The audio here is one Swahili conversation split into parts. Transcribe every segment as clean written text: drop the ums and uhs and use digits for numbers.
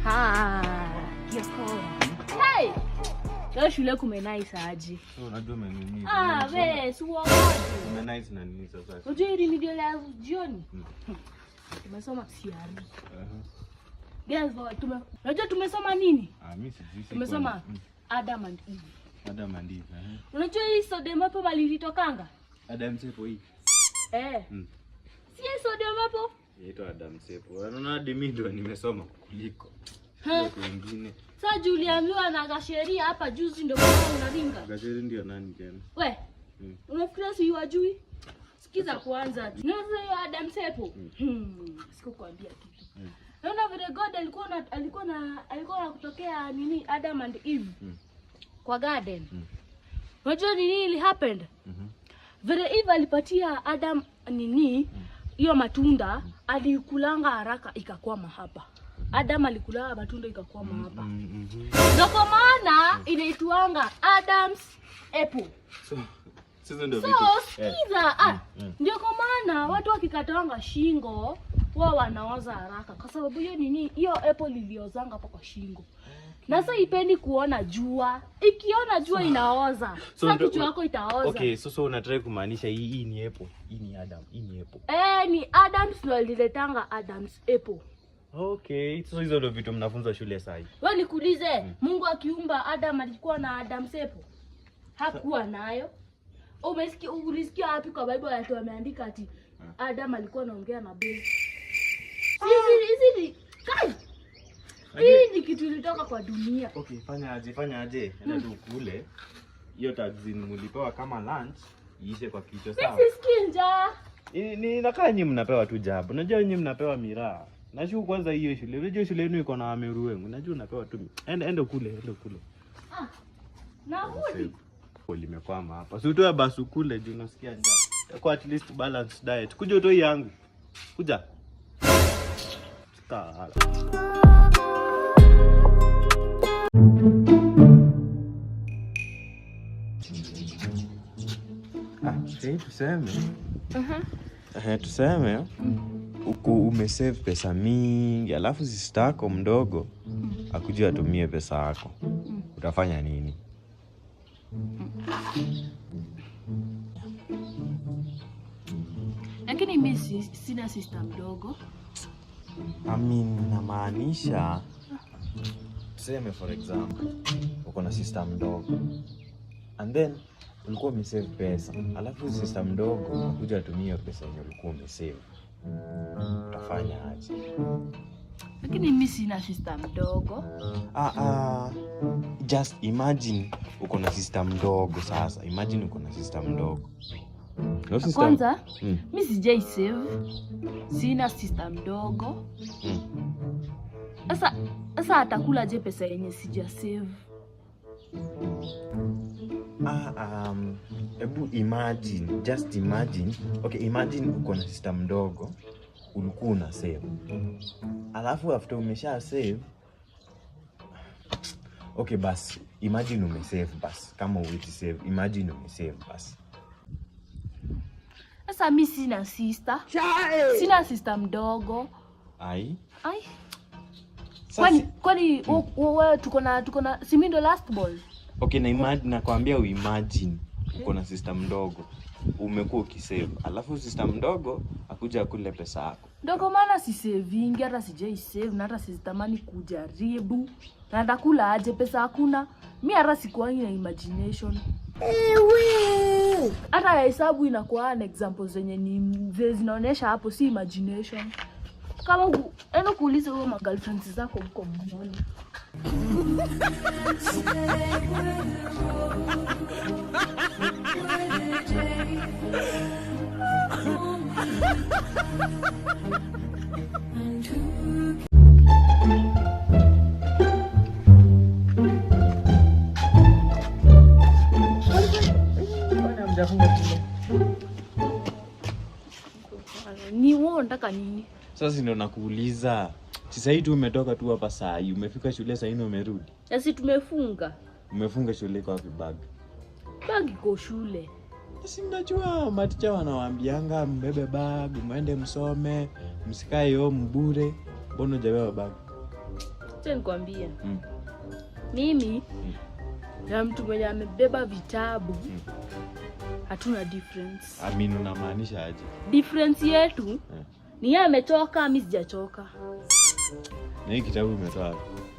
Yoko. Hey! Leo shule kumenaice aje. Unajua umenini. Wewe si uongo. Umenaice na nini sasa? Unajua hili video la jioni. Tumesoma CRE. Guys, unajua tumesoma nini? Mimi sijui. Tumesoma Adam and Eve. Adam and Eve. Unajua hii sodium hapo balilitokanga? Adam Sepo hii. Si sodium hapo? Yaitwa Adam Sepo. Unaona hadi mimi ndio nimesoma kuliko wengine. Sasa Juliambiwa na Gasheria hapa juzi ndio kama unaringa. Gasheria ndio nani tena? We. Unafikiria si yajui? Sikiza kwanza. Ndio Adam Sepo. Sikukwambia kitu. Naona vile God alikuwa kutokea nini Adam and Eve. Kwa garden. Unajua nini ili happened? Vile Eve alipatia Adam nini hiyo matunda, alikulanga haraka ikakwama hapa. Adam alikula matunda ikakwama hapa. Ndio kwa maana inaitwanga Adam's apple. Sasa ndio vitu. Sikiza. Ndio kwa maana watu wakikatanga shingo wao wanaoza haraka kwa sababu hiyo nini hiyo apple iliozanga hapo kwa shingo. Na sasa ipendi kuona jua. Ikiona jua inaoza. Sasa kichwa yako itaoza. Okay, so unataka kumaanisha hii ni apple. Hii ni Adam, hii ni apple. Ni Adam's ndio aliletanga Adam's apple. Okay, so hizo ndio vitu mnafunza shule sasa. Wewe nikuulize, Mungu akiumba Adam alikuwa na Adam's apple? Hakuwa nayo. Ulisikia wapi kwa Bible watu wameandika ati Adam alikuwa anaongea na Bella? Hizi kai. Hii ni kitu ilitoka kwa dunia. Okay, fanya aje. Enda tu kule. Hiyo taxi mlipewa kama lunch iishe kwa kichwa sawa. Sisi njaa. Ni nakaa nyinyi mnapewa tu job. Unajua nyinyi mnapewa miraa. Najua kwanza hiyo shule. Unajua shule yenu iko na ameru wengi. Unajua unapewa tu. Enda kule. Na hudi. Limekwama hapa. Si utoe basi kule juu unasikia njaa. Kwa at least balanced diet. Kuja utoi yangu. Kuja. Stala. Tuseme. Tuseme umesave pesa mingi, alafu sister yako mdogo akuje atumie pesa yako. Utafanya nini? Lakini mimi sina sister mdogo. Namaanisha tuseme for example uko na sister mdogo. And then ulikuwa umesave pesa. Alafu sister mdogo akuja atumie pesa yenye ulikuwa umesave. Utafanya aje? Lakini mimi sina sister mdogo. Just imagine uko na sister mdogo sasa. Imagine uko na sister mdogo. No sister. Kwanza, mimi sijai save. Sina sister mdogo. Sasa atakula je pesa yenye sija save? Just imagine. Okay, imagine uko na sister mdogo, ulikuwa una save. Alafu after umesha save, okay bas, imagine umesave bas. Kama uwezi save, imagine umesave bas. Sasa mimi sina sister. Sina sister mdogo. Ai. Kwani wewe tuko na si mimi ndo last ball. Okay, nakwambia uimagine uko na sister mdogo, umekuwa ukisave, alafu sister mdogo akuja kule pesa yako. Ndio kwa maana si saving, hata sijai save na hata sitamani kujaribu. Na ndakula aje pesa hakuna. Mimi hata sikuwa na imagination. Hata hesabu inakuwa na examples zenye ni zinaonesha hapo si imagination. Kama eno kuuliza wewe girlfriends zako huko mbona? Ni wewe unataka nini? Sasa ndio nakuuliza. Sasa hivi tu umetoka tu hapa saa hii, umefika shule saa hii umerudi. Sasa tumefunga. Umefunga shule kwa wapi bag? Bag iko shule. Si mnajua maticha wanawaambianga mbebe bag, mwende msome, msikae home bure. Mbona hujabeba bag? Acha nikwambie. Mimi na mtu mwenye amebeba vitabu hatuna difference. Amini unamaanisha aje? Difference yetu ni yeye amechoka, mimi sijachoka. Na hii kitabu umetoa wapi?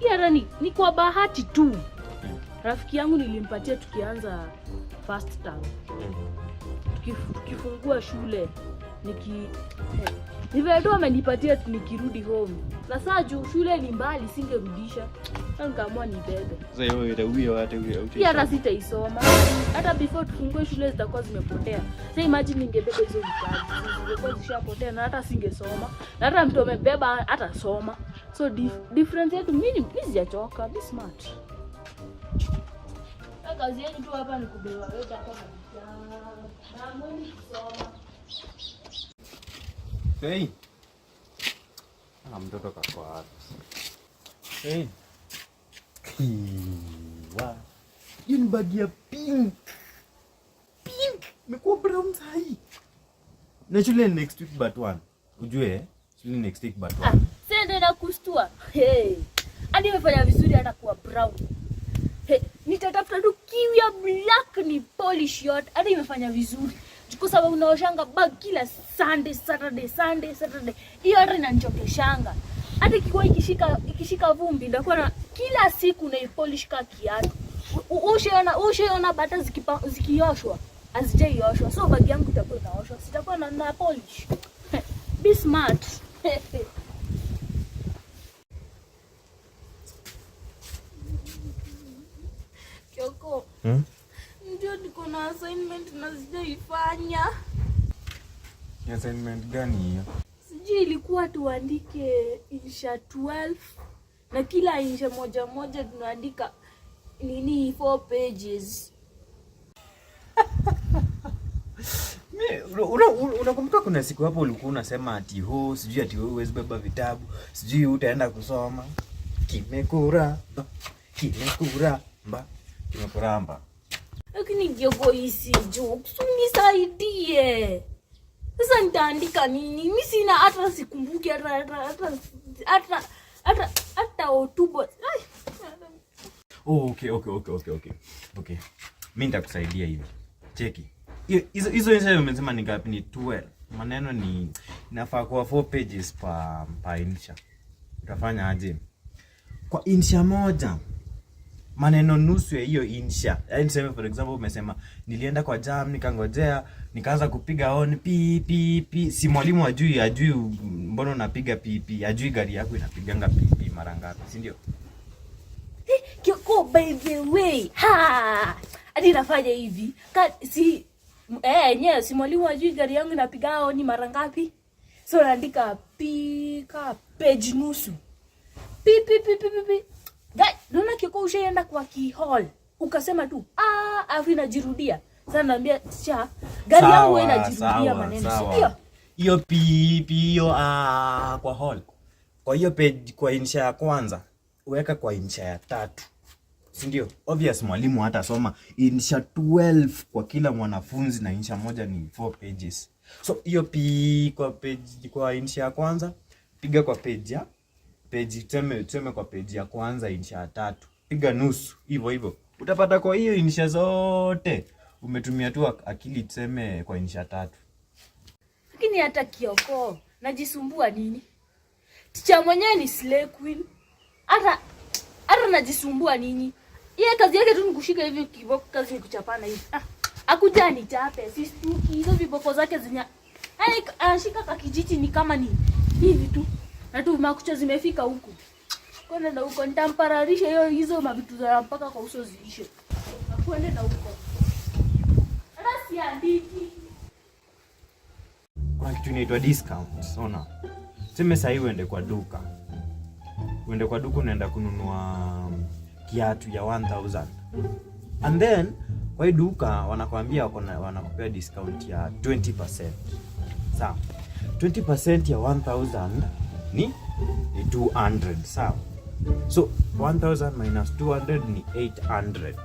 Hata ni kwa bahati tu. Rafiki yangu nilimpatia tukianza first term. Tukifungua shule Nivedo amenipatia nikirudi home. Sasa juu shule ni mbali singerudisha. Sasa nikaamua nibebe. Sasa hiyo itakuwa hata huyo. Pia hata sitaisoma. Hata before tufungue shule zitakuwa zimepotea. Sasa imagine ningebeba hizo vitabu. Zingekuwa zishapotea na hata singesoma. Na hata mtu amebeba hata soma. So difference yetu mimi sijachoka, be smart. Kazi yetu tu hapa ni kubeba wewe hapa na mwini kusoma. Hey. Mtoto kako wapi? Hey. Wow. Hiyo ni bagi ya pink. Pink. Imekuwa brown sahi. Na shule next week but one. Ujue, shule next week but one. Sende na kustua. Hey. Hadi nimefanya vizuri hata kuwa brown. Hey, nitatafuta tu kiwi ya black ni polish yote. Hadi nimefanya vizuri. Kwa sababu naoshanga bag kila Sunday. Hiyo hata inanichokeshanga. Hata ikiwa ikishika vumbi ndakuwa na kila siku na polish ka kiatu. Ushaona bata zikioshwa, hazijaioshwa. So bag yangu itakuwa inaoshwa. Sitakuwa na polish. Be smart. Kyoko. Ndio niko na assignment na sijaifanya. Ni assignment gani hiyo? Sijui ilikuwa tuandike insha 12 na kila insha moja tunaandika nini 4 pages. Unakumbuka kuna siku hapo ulikuwa unasema ati sijui ati wewe huwezi beba vitabu, sijui utaenda kusoma. Kimekuramba. Lakini Kyoko hisi jokes unisaidie. Sasa nitaandika nini? Mimi sina hata sikumbuki hata hotuba. Okay. Mimi nitakusaidia hivi. Cheki. Hizo insha umesema ni ngapi? Ni 12. Maneno ni inafaa kuwa 4 pages pa insha. Utafanya aje? Kwa insha moja maneno nusu ya hiyo insha. Yaani niseme for example umesema nilienda kwa jam nikangojea nikaanza kupiga honi pi. Si mwalimu ajui mbona unapiga pi. Ajui gari yako inapiganga pi mara ngapi, si ndio? Kyoko by the way. Hadi nafanya hivi. Si mwalimu ajui gari yangu inapiga honi mara ngapi. So naandika pi ka page nusu. Pi. Guys, naona Kyoko ushaenda kwa hall. Ukasema tu afu inajirudia. Sasa naambia gari yangu inajirudia maneno. Sio? Hiyo pi hiyo kwa hall. Kwa hiyo page kwa insha ya kwanza, uweka kwa insha ya 3. Si ndio? Obvious mwalimu hata soma insha 12 kwa kila mwanafunzi na insha moja ni 4 pages. So hiyo pi kwa insha ya kwanza, piga kwa page tuseme kwa page ya kwanza insha ya 3. Piga nusu hivyo. Utapata kwa hiyo insha zote umetumia tu akili tuseme kwa insha 3. Lakini hata Kyoko najisumbua nini? Ticha mwenyewe ni slay queen. Hata najisumbua nini? Yeye kazi yake tu nikushika hivi kiboko, kazi ni kuchapana hivi. Akuja nichape, sistuki hizo viboko zake zinya. Yaani anashika kakijiti ni kama ni hivi tu. Na tu makucha zimefika huku. Kwenda na huko nitampararisha hizo mavitu za mpaka kwa uso ziishe. Kwenda na huko. Hata siandiki. Kuna kitu inaitwa discount. Unaona? Sema sasa hivi uende kwa duka. Unaenda kununua kiatu ya 1000. And then kwa hii duka wanakuambia wanakupea discount ya 20%. Sawa. 20% ya 1000 ni 200, sawa? So 1000 minus 200 ni 800.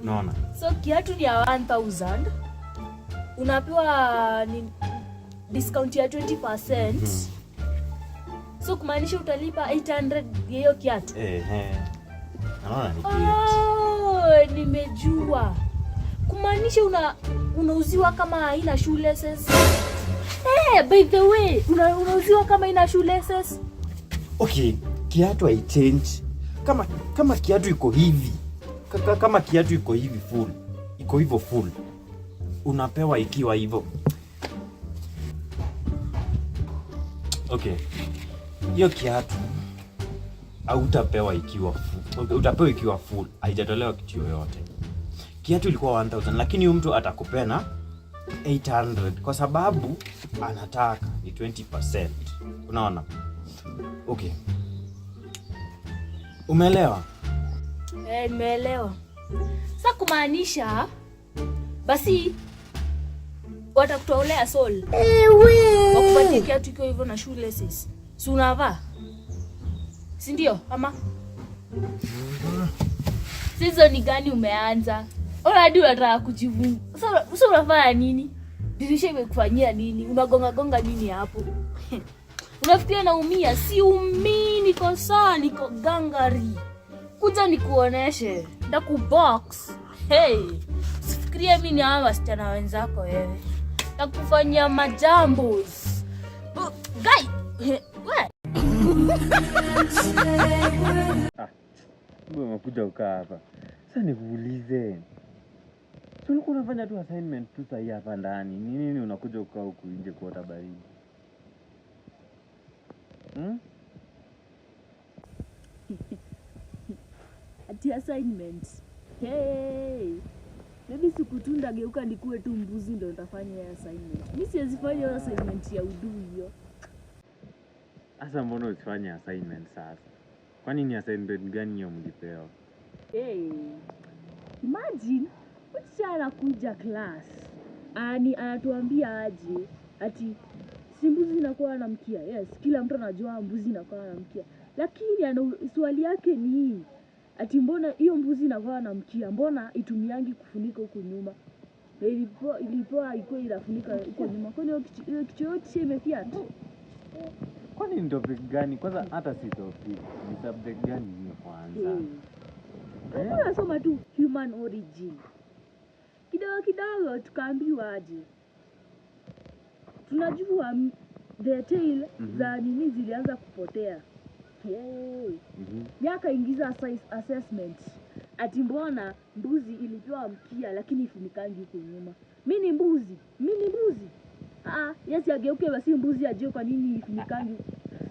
Unaona? So kiatu ni ya 1000. Unapewa ni discount ya 20%. So kumaanisha utalipa 800 hiyo kiatu. Naona ni Nimejua. Kumaanisha unauziwa kama haina shoelaces. By the way, unauziwa kama haina shoelaces. Okay, kiatu I change. Kama kiatu iko hivi. Kama kiatu iko hivi full. Iko hivyo full. Unapewa ikiwa hivyo. Okay. Hiyo kiatu hautapewa ikiwa full. Utapewa ikiwa full. Haijatolewa kitu yoyote. Kiatu ilikuwa 1000 lakini huyu mtu atakupea na 800 kwa sababu anataka ni 20%. Unaona? Okay. Umeelewa? Nimeelewa. Sasa kumaanisha basi watakutolea soul. Wakupatie kiatu kiko hivyo na shoelaces. Si unavaa? Si ndio? Ama season gani umeanza? Already unataka kujivu. Sasa unafanya nini? Dirisha imekufanyia nini? Unagonga nini hapo? Unafikiria naumia? Si umii, niko sawa, niko gangari. Kuja nikuoneshe. Ndakubox. Usifikirie mimi ni hawa wasichana wenzako wewe. Nakufanyia majambo. Guy. Mbona unakuja ukaa hapa? Sasa nikuulize. Si ulikuwa unafanya tu assignment tu sasa hapa ndani. Nini unakuja ukaa huku nje kuota baridi? Ati assignment. Maybe sikutunda geuka nikuwe tu mbuzi ndio nitafanya assignment. Mimi siwezi fanya assignment ya udu hiyo. Sasa mbona usifanye assignment sasa? Kwani ni assignment gani hiyo mlipewa? Imagine msichana kuja class. Anatuambia aje ati si mbuzi inakuwa na mkia. Yes, kila mtu anajua mbuzi inakuwa na mkia. Lakini swali yake ni ati mbona hiyo mbuzi inakuwa na mkia? Mbona itumiangi kufunika huko nyuma? Ilipoa iko inafunika huko nyuma. Kwani hiyo kitu yote imefiat? Kwani ni topic gani? Kwanza hata si topic. Ni subject gani hiyo kwanza? Tunasoma tu human origin. Kidogo tukaambiwa aje. Tunajua the tail za nini zilianza kupotea. Miaka ingiza assessment. Ati mbona mbuzi ilipewa mkia lakini ifunikangi huko nyuma. Mimi ni mbuzi. Yes, ageuke basi mbuzi ajue kwa nini ifunikangi.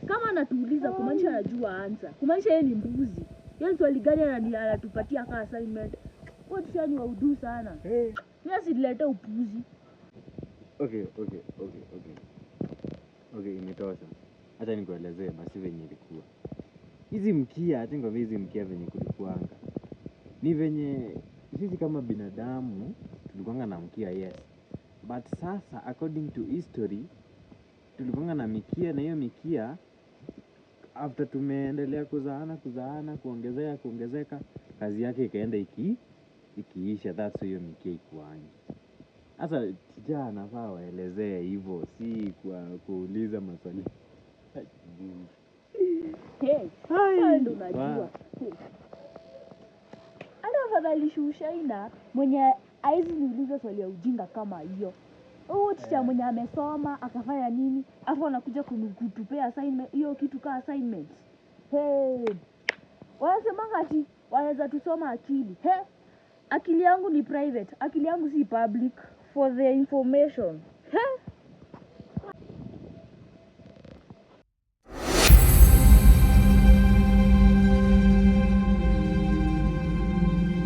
Kama anatuuliza kumaanisha anajua answer. Kumaanisha yeye ni mbuzi. Yaani swali gani anatupatia kama assignment? Watu shani wa udu sana. Yes, ilete upuzi. Okay, imetosha. Acha nikuelezee basi venye ilikuwa. Hizi mkia, acha ngombe hizi mkia venye kulikuanga. Ni venye sisi kama binadamu tulikuanga na mkia, yes. But sasa according to history tulikuanga na mikia, na hiyo mikia after tumeendelea kuzaana kuongezeka kazi yake ikaenda ikiisha. That's hiyo mikia ikuangi. Sasa tija anafaa waelezee hivyo, si kuuliza maswali. Ndio unajua. Afadhali shushaina mwenye aizi niuliza swali ya ujinga kama hiyo. Ticha mwenye amesoma akafanya nini? Afu anakuja kutupea assignment hiyo kitu kama assignment. Wanasema ati wanaweza tusoma akili. Akili yangu ni private. Akili yangu si public for the information.